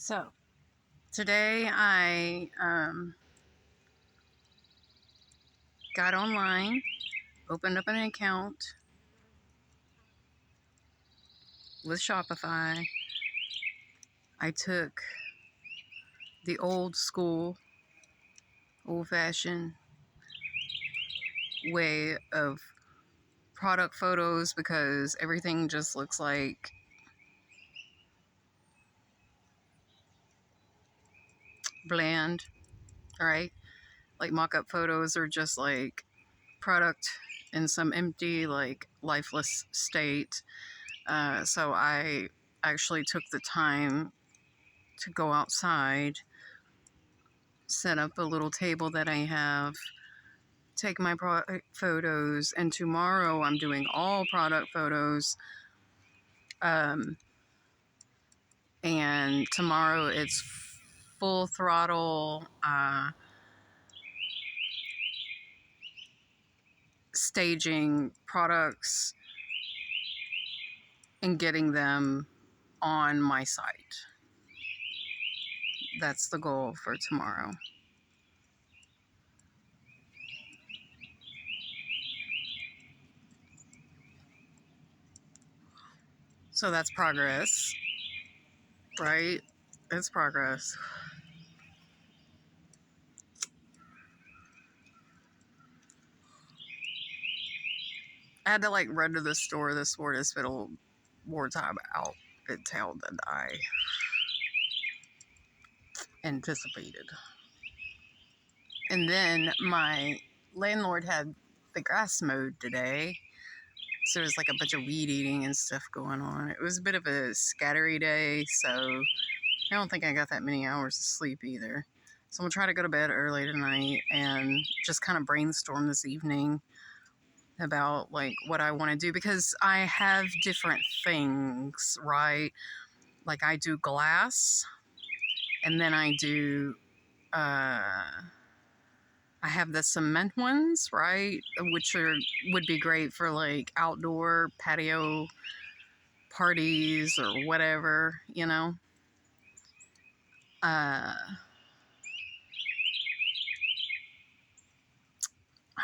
So today I got online, opened up an account with Shopify. I took the old school, old fashioned way of product photos because everything just looks like bland, right? Like mock-up photos are just like product in some empty, like lifeless state. So I actually took the time to go outside, set up a little table that I have, take my product photos, and tomorrow I'm doing all product photos. Um, and tomorrow it's full throttle staging products and getting them on my site. That's the goal for tomorrow. So that's progress, right? It's progress. I had to like run to the store this morning to spend a little more time out in town than I anticipated. And then my landlord had the grass mowed today. So there's like a bunch of weed eating and stuff going on. It was a bit of a scattery day, so I don't think I got that many hours of sleep either. So I'm gonna try to go to bed early tonight and just kind of brainstorm this evening about like what I want to do, because I have different things, right? Like I do glass, and then I do I have the cement ones, right, which would be great for like outdoor patio parties or whatever, you know.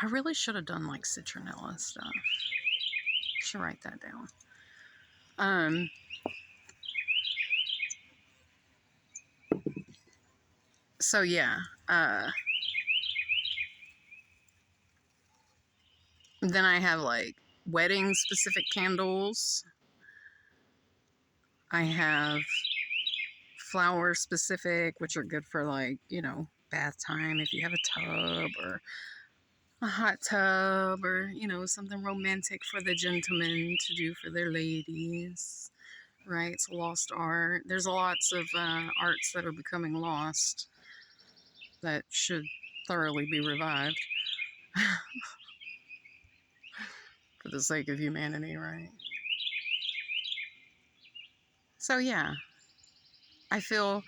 I really should have done like citronella stuff. Should write that down. So yeah. Then I have like wedding specific candles. I have flower specific, which are good for like, you know, bath time if you have a tub or a hot tub, or, you know, something romantic for the gentlemen to do for their ladies, right? It's lost art. There's lots of arts that are becoming lost that should thoroughly be revived for the sake of humanity, right? So yeah, I feel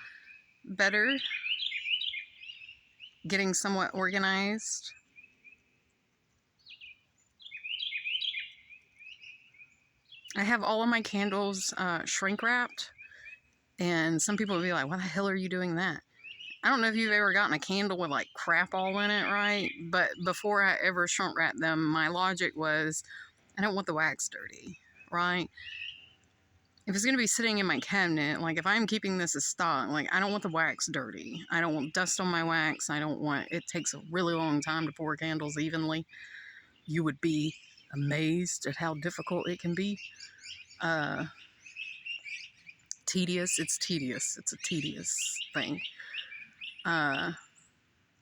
better getting somewhat organized. I have all of my candles shrink wrapped, and some people will be like, why the hell are you doing that? I don't know if you've ever gotten a candle with like crap all in it, right? But before I ever shrink wrapped them, my logic was I don't want the wax dirty, right? If it's going to be sitting in my cabinet, like if I'm keeping this as stock, like I don't want the wax dirty. I don't want dust on my wax. I don't want, it takes a really long time to pour candles evenly. You would be amazed at how difficult it can be. Tedious. It's tedious. It's a tedious thing. But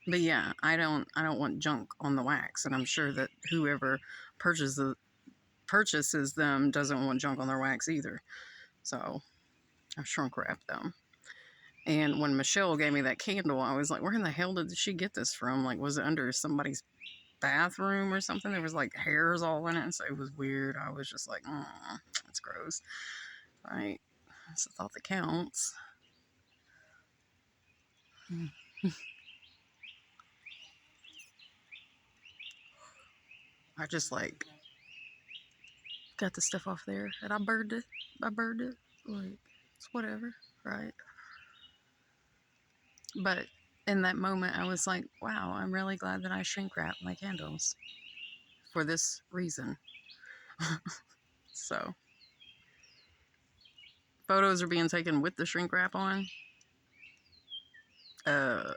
yeah, I don't want junk on the wax, and I'm sure that whoever purchases them doesn't want junk on their wax either. So I shrunk wrapped them. And when Michelle gave me that candle, I was like, where in the hell did she get this from? Like, was it under somebody's bathroom or something? There was like hairs all in it, so it was weird. I was just like, that's gross. Right? That's the thought that counts. I just like got the stuff off there and I burned it. Like, it's whatever, right? But in that moment, I was like, wow, I'm really glad that I shrink wrap my candles for this reason. So, photos are being taken with the shrink wrap on. Uh,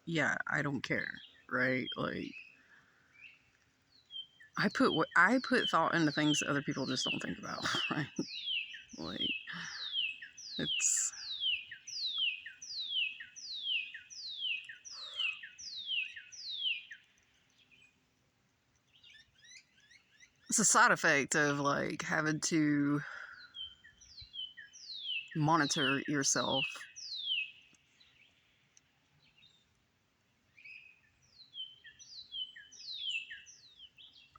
yeah, I don't care, right? Like, I put thought into things that other people just don't think about, right? Like, it's it's a side effect of like having to monitor yourself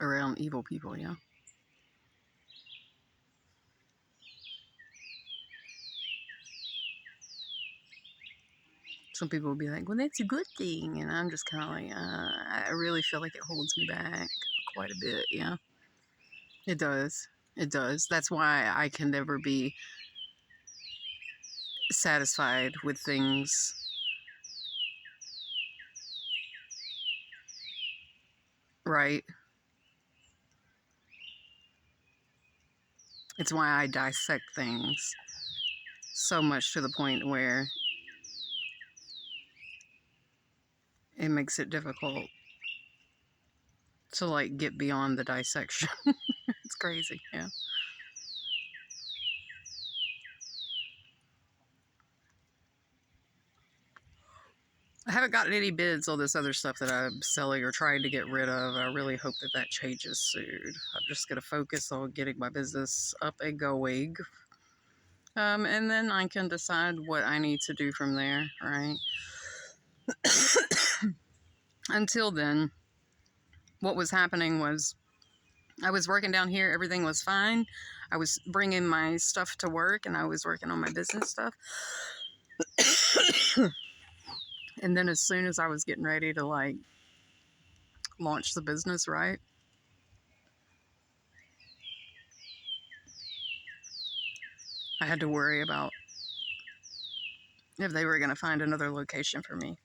around evil people, yeah. Some people will be like, well, that's a good thing. And I'm just kind of like, I really feel like it holds me back quite a bit, yeah. It does. It does. That's why I can never be satisfied with things, right? It's why I dissect things so much to the point where it makes it difficult to like get beyond the dissection. It's crazy, yeah. I haven't gotten any bids on this other stuff that I'm selling or trying to get rid of. I really hope that that changes soon. I'm just going to focus on getting my business up and going. And then I can decide what I need to do from there, right? Until then, what was happening was I was working down here, everything was fine. I was bringing my stuff to work and I was working on my business stuff. And then as soon as I was getting ready to like launch the business, right? I had to worry about if they were going to find another location for me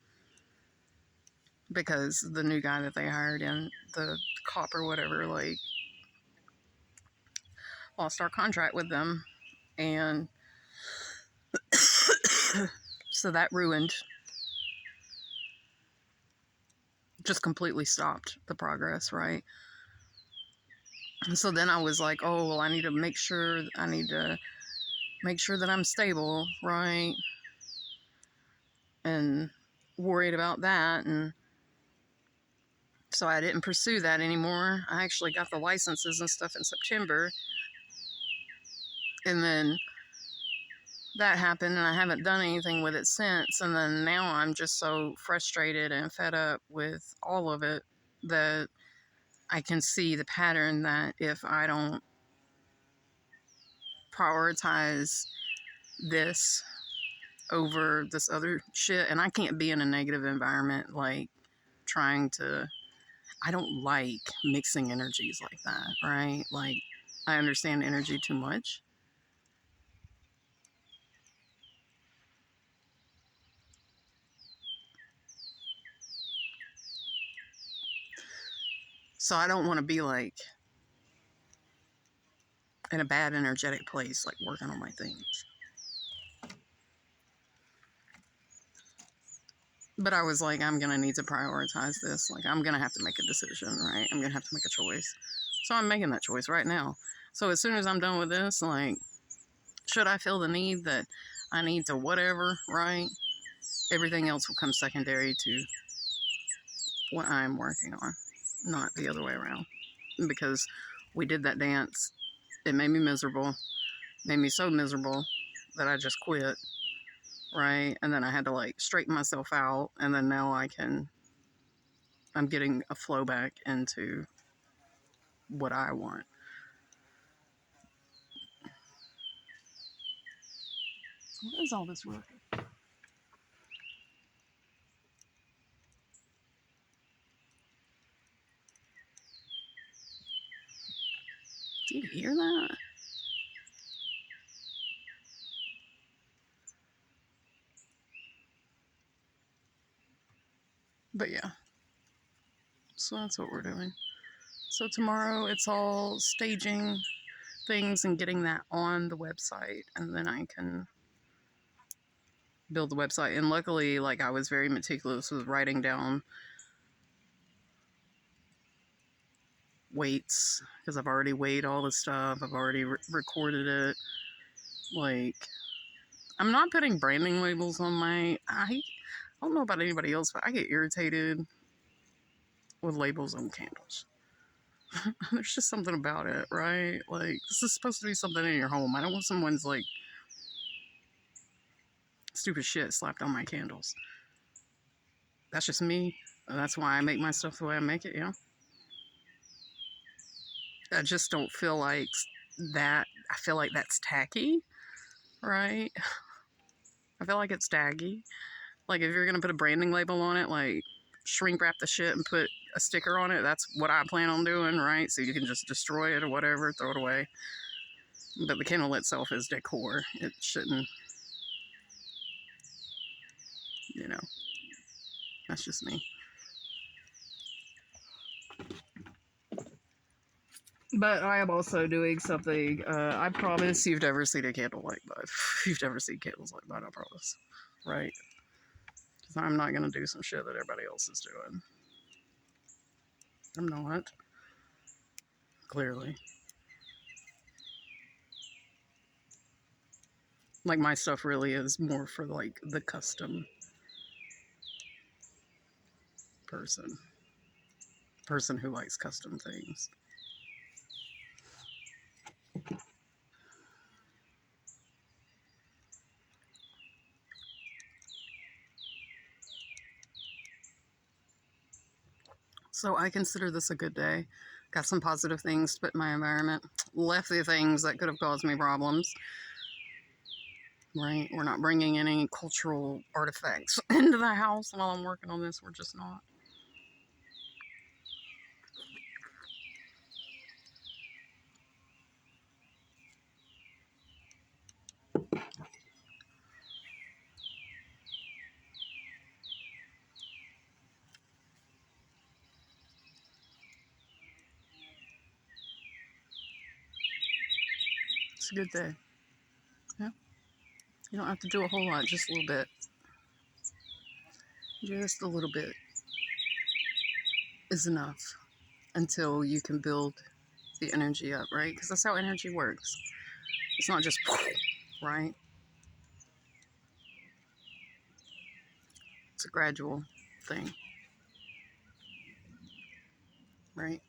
because the new guy that they hired in the cop or whatever, like, lost our contract with them. And so that ruined, just completely stopped the progress, right? And so then I was like, oh, well, I need to make sure that I'm stable, right? And worried about that. And so I didn't pursue that anymore. I actually got the licenses and stuff in September. And then that happened and I haven't done anything with it since. And then now I'm just so frustrated and fed up with all of it that I can see the pattern that if I don't prioritize this over this other shit, and I can't be in a negative environment like trying to, I don't like mixing energies like that, right? Like, I understand energy too much. So I don't want to be like in a bad energetic place, like working on my things. But I was like, I'm going to need to prioritize this. Like, I'm going to have to make a decision, right? I'm going to have to make a choice. So I'm making that choice right now. So as soon as I'm done with this, like, should I feel the need that I need to whatever, right? Everything else will come secondary to what I'm working on, not the other way around. Because we did that dance. It made me miserable. Made me so miserable that I just quit, right? And then I had to like straighten myself out. And then now I'm getting a flow back into what I want. What is all this work? Do you hear that? But yeah, so that's what we're doing. So tomorrow it's all staging things and getting that on the website, and then I can build the website. And luckily, like, I was very meticulous with writing down weights because I've already weighed all the stuff. I've already recorded it. Like, I'm not putting branding labels on I don't know about anybody else, but I get irritated with labels on candles. There's just something about it, right? Like, this is supposed to be something in your home. I don't want someone's, like, stupid shit slapped on my candles. That's just me. And that's why I make my stuff the way I make it, yeah. I just don't feel like that. I feel like that's tacky, right? I feel like it's tacky. Like, if you're going to put a branding label on it, like, shrink wrap the shit and put a sticker on it. That's what I plan on doing, right? So you can just destroy it or whatever, throw it away. But the candle itself is decor. It shouldn't, you know, that's just me. But I am also doing something. I promise you've never seen a candle like that. You've never seen candles like that, I promise. Right? Because I'm not going to do some shit that everybody else is doing. I'm not. Clearly. Like, my stuff really is more for, like, the custom person who likes custom things. So I consider this a good day. Got some positive things to put in my environment. Left the things that could have caused me problems. Right? We're not bringing any cultural artifacts into the house while I'm working on this. We're just not. It's a good day. Yeah. You don't have to do a whole lot, just a little bit. Just a little bit is enough until you can build the energy up, right? Because that's how energy works. It's not just, right? It's a gradual thing, right?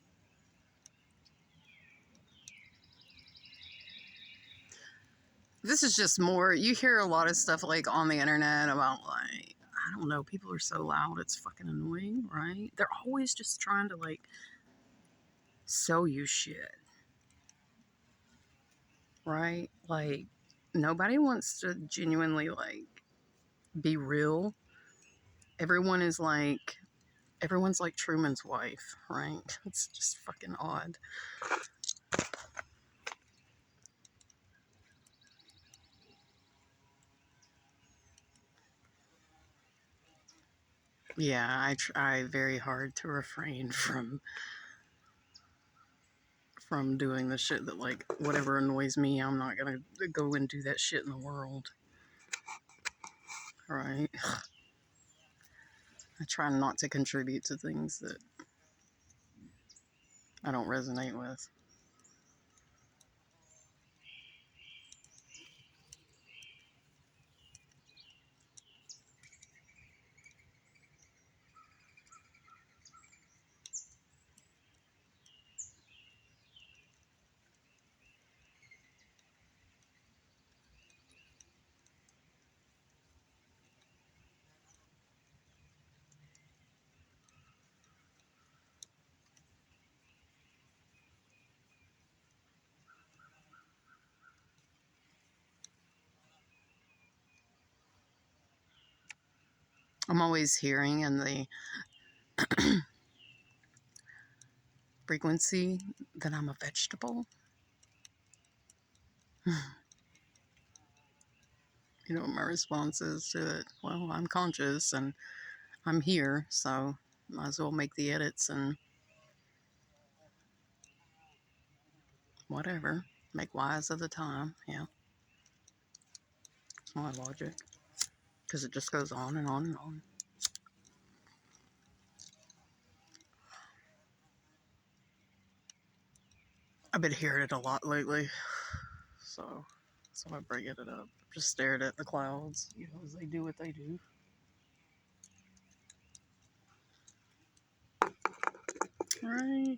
This is just more, you hear a lot of stuff like on the internet about, like, I don't know, people are so loud, it's fucking annoying, right? They're always just trying to, like, sell you shit, right? Like, nobody wants to genuinely, like, be real. Everyone is like, everyone's like Truman's wife, right? It's just fucking odd. Yeah, I try very hard to refrain from doing the shit that, like, whatever annoys me, I'm not gonna go and do that shit in the world. Right? I try not to contribute to things that I don't resonate with. I'm always hearing in the frequency that I'm a vegetable. You know, my response is to it, well, I'm conscious and I'm here, so might as well make the edits and whatever. Make wise of the time. Yeah, it's my logic. Because it just goes on and on and on. I've been hearing it a lot lately, so I'm bringing it up. Just staring at the clouds, as they do what they do. Right.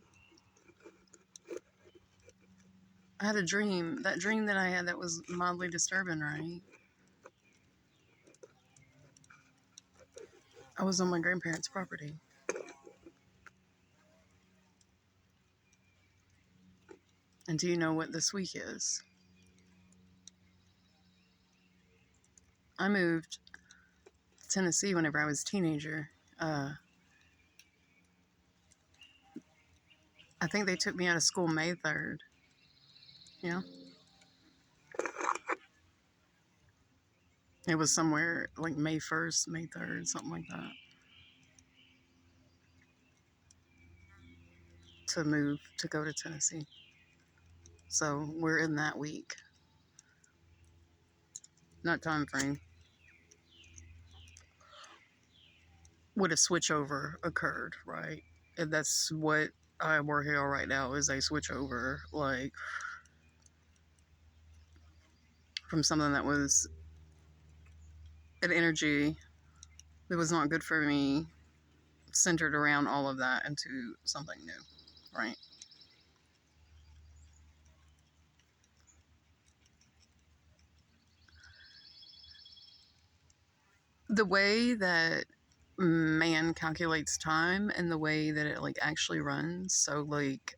I had a dream. That dream that I had that was mildly disturbing, right? I was on my grandparents' property. And do you know what this week is? I moved to Tennessee whenever I was a teenager. I think they took me out of school May 3rd. Yeah. It was somewhere like May 1st, May 3rd, something like that. To move, to go to Tennessee. So we're in that week. Not time frame. Would a switchover occurred, right? And that's what I'm working on right now is a switchover, like from something that was an energy that was not good for me, centered around all of that, into something new, right? The way that man calculates time and the way that it like actually runs, so like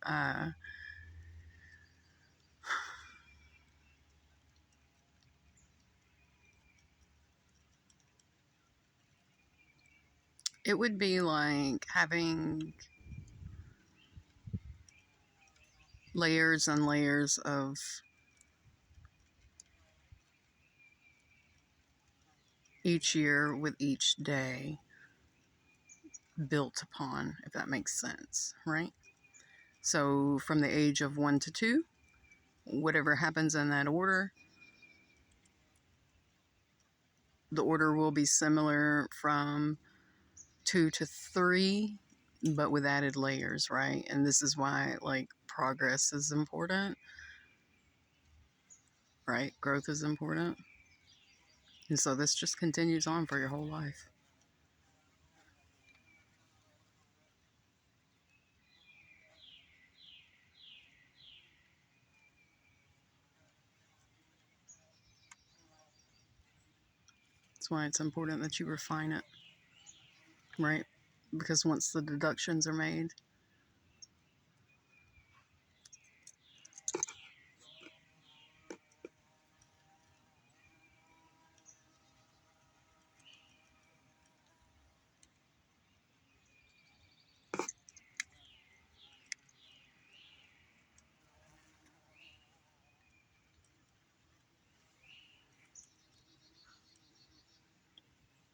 it would be like having layers and layers of each year with each day built upon, if that makes sense, right? So from the age of 1 to 2, whatever happens in that order, the order will be similar from 2 to 3, but with added layers, right? And this is why like progress is important, right? Growth is important. And so this just continues on for your whole life. That's why it's important that you refine it, right? Because once the deductions are made,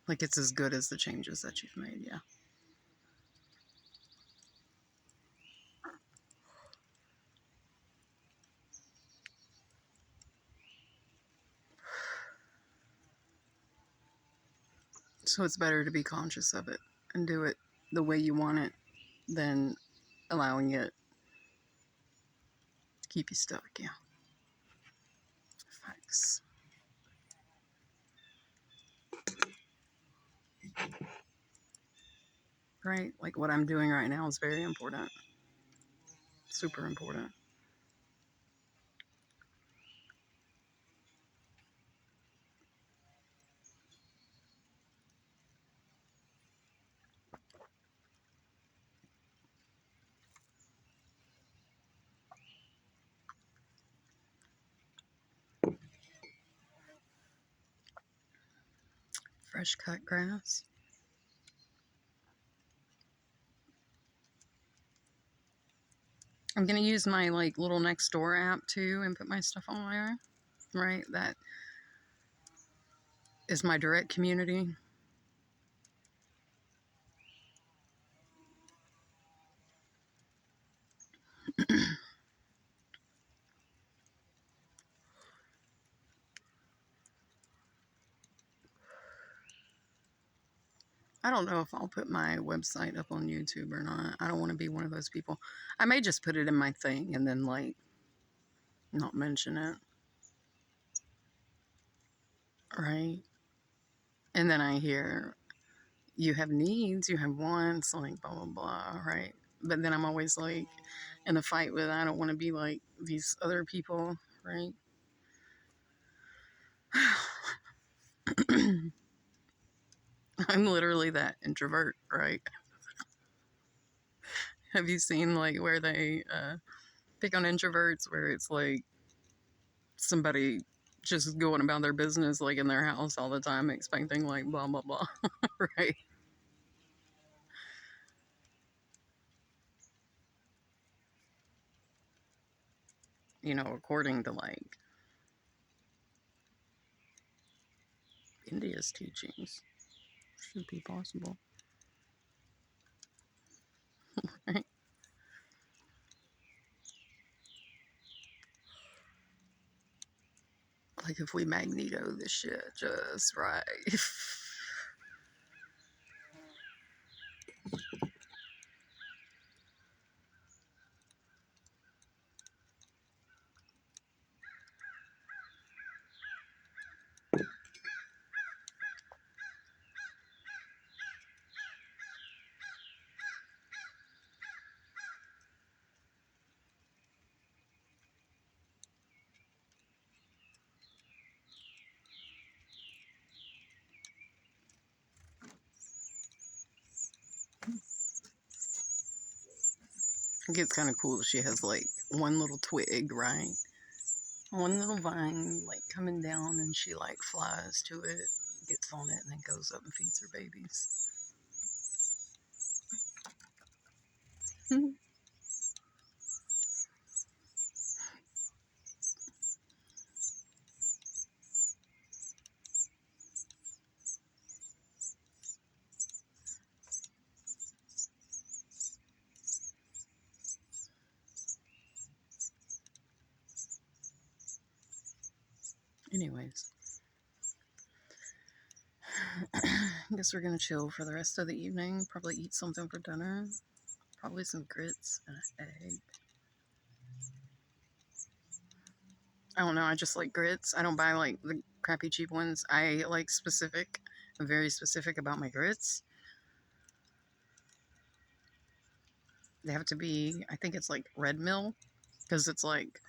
like it's as good as the changes that you've made, yeah. So it's better to be conscious of it and do it the way you want it than allowing it to keep you stuck, yeah. Facts. Right? Like what I'm doing right now is very important. Super important. Fresh cut grass. I'm gonna use my like little next door app too and put my stuff on there. Right? That is my direct community. I don't know if I'll put my website up on YouTube or not. I don't want to be one of those people. I may just put it in my thing and then like not mention it, right? And then I hear you have needs, you have wants, like blah blah blah, right? But then I'm always like in a fight with I don't want to be like these other people, right? I'm literally that introvert, right? Have you seen like where they pick on introverts, where it's like somebody just going about their business like in their house all the time, expecting like blah blah blah, right? You know, according to like India's teachings, should be possible, right? Like if we magneto this shit just right. It gets kind of cool. She has like one little twig, right? One little vine like coming down, and she like flies to it, gets on it, and then goes up and feeds her babies. Anyways, I guess we're gonna chill for the rest of the evening. Probably eat something for dinner. Probably some grits and an egg. I don't know. I just like grits. I don't buy like the crappy cheap ones. I like specific. I'm very specific about my grits. They have to be, I think it's like red mill, because it's like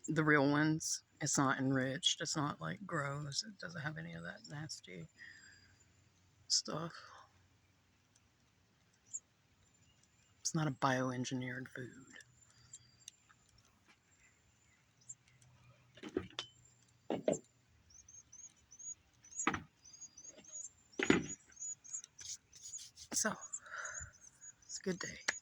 the real ones. It's not enriched. It's not like gross. It doesn't have any of that nasty stuff. It's not a bioengineered food. So, it's a good day.